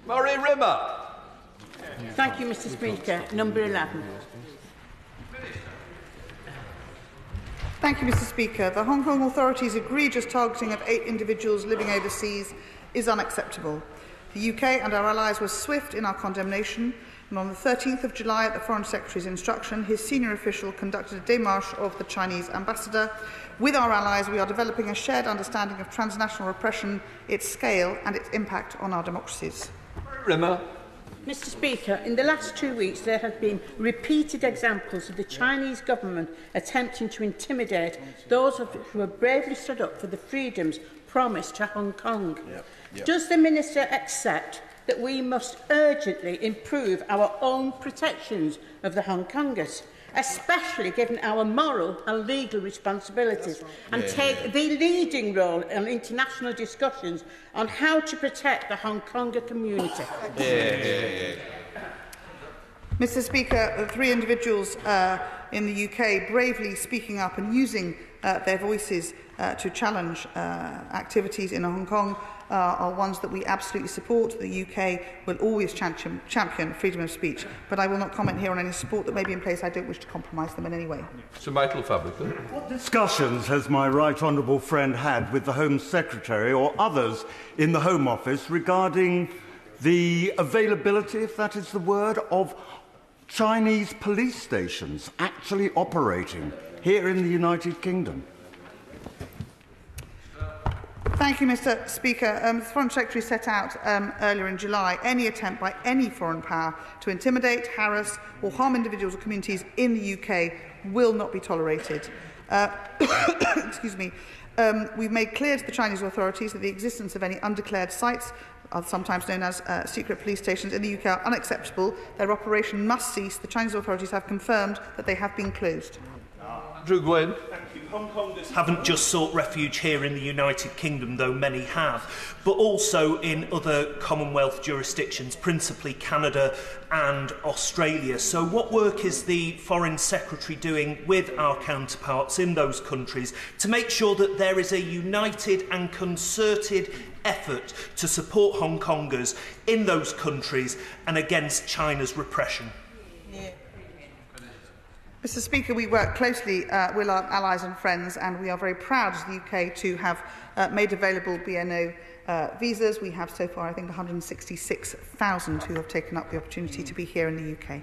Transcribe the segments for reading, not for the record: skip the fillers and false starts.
Murray Rimmer. Thank you, Mr. Speaker. Number 11. Thank you, Mr. Speaker. The Hong Kong authorities' egregious targeting of 8 individuals living overseas is unacceptable. The UK and our allies were swift in our condemnation, and on the 13th of July, at the Foreign Secretary's instruction, his senior official conducted a démarche of the Chinese ambassador. With our allies, we are developing a shared understanding of transnational repression, its scale and its impact on our democracies. Rimmer. Mr. Speaker, in the last 2 weeks there have been repeated examples of the Chinese government attempting to intimidate those who have bravely stood up for the freedoms promised to Hong Kong. Does the Minister accept that we must urgently improve our own protections of the Hong Kongers, especially given our moral and legal responsibilities, and take the leading role in international discussions on how to protect the Hong Konger community? Mr. Speaker, the 3 individuals in the UK bravely speaking up and using their voices to challenge activities in Hong Kong are ones that we absolutely support. The UK will always champion freedom of speech, but I will not comment here on any support that may be in place. I don't wish to compromise them in any way. Sir Michael Fabricant. What discussions has my right honourable friend had with the Home Secretary or others in the Home Office regarding the availability, if that is the word, of Chinese police stations actually operating here in the United Kingdom? Thank you, Mr. Speaker. The Foreign Secretary set out earlier in July any attempt by any foreign power to intimidate, harass or harm individuals or communities in the UK will not be tolerated. Excuse me. We've made clear to the Chinese authorities that the existence of any undeclared sites, sometimes known as secret police stations, in the UK are unacceptable. Their operation must cease. The Chinese authorities have confirmed that they have been closed. Drew Gwynne. Hong Kongers haven't just sought refuge here in the United Kingdom, though many have, but also in other Commonwealth jurisdictions, principally Canada and Australia. So what work is the Foreign Secretary doing with our counterparts in those countries to make sure that there is a united and concerted effort to support Hong Kongers in those countries and against China's repression? Mr. Speaker, we work closely with our allies and friends, and we are very proud as the UK to have made available BNO visas. We have so far, I think, 166,000 who have taken up the opportunity to be here in the UK.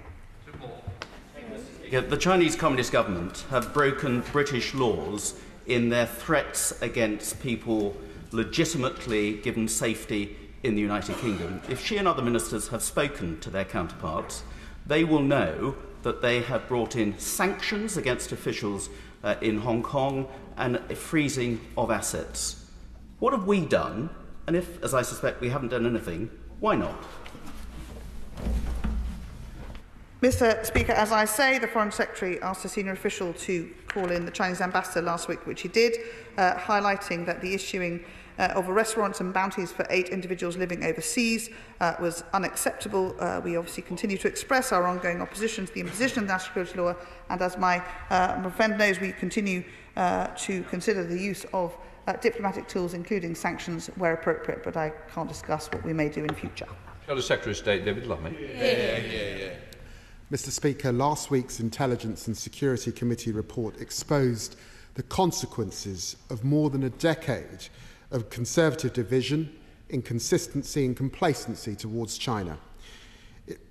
The Chinese Communist government have broken British laws in their threats against people legitimately given safety in the United Kingdom. If she and other ministers have spoken to their counterparts, they will know that they have brought in sanctions against officials in Hong Kong and a freezing of assets. What have we done? And if, as I suspect, we haven't done anything, why not? Mr. Speaker, as I say, the Foreign Secretary asked a senior official to call in the Chinese ambassador last week, which he did, highlighting that the issuing of arrest warrants and bounties for 8 individuals living overseas was unacceptable. We obviously continue to express our ongoing opposition to the imposition of national security law, and as my friend knows, we continue to consider the use of diplomatic tools, including sanctions, where appropriate, but I can't discuss what we may do in future. Shadow Secretary of State David Lammy. Mr. Speaker, last week's Intelligence and Security Committee report exposed the consequences of more than a decade of Conservative division, inconsistency and complacency towards China.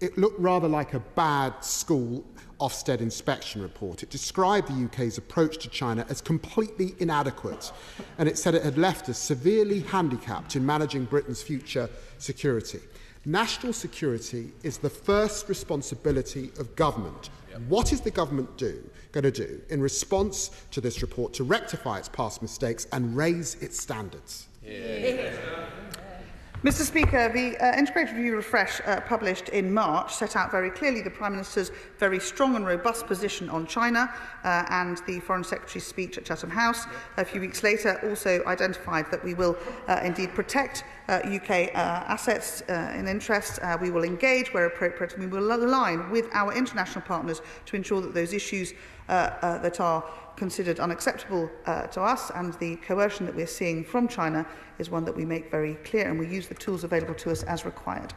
It looked rather like a bad school Ofsted inspection report. It described the UK's approach to China as completely inadequate, and it said it had left us severely handicapped in managing Britain's future security. National security is the first responsibility of government. What is the government going to do in response to this report to rectify its past mistakes and raise its standards? Mr. Speaker, the Integrated Review Refresh published in March set out very clearly the Prime Minister's very strong and robust position on China, and the Foreign Secretary's speech at Chatham House a few weeks later also identified that we will indeed protect UK assets and interests. We will engage where appropriate, and we will align with our international partners to ensure that those issues that are considered unacceptable to us and the coercion that we're seeing from China is one that we make very clear, and we use the tools available to us as required.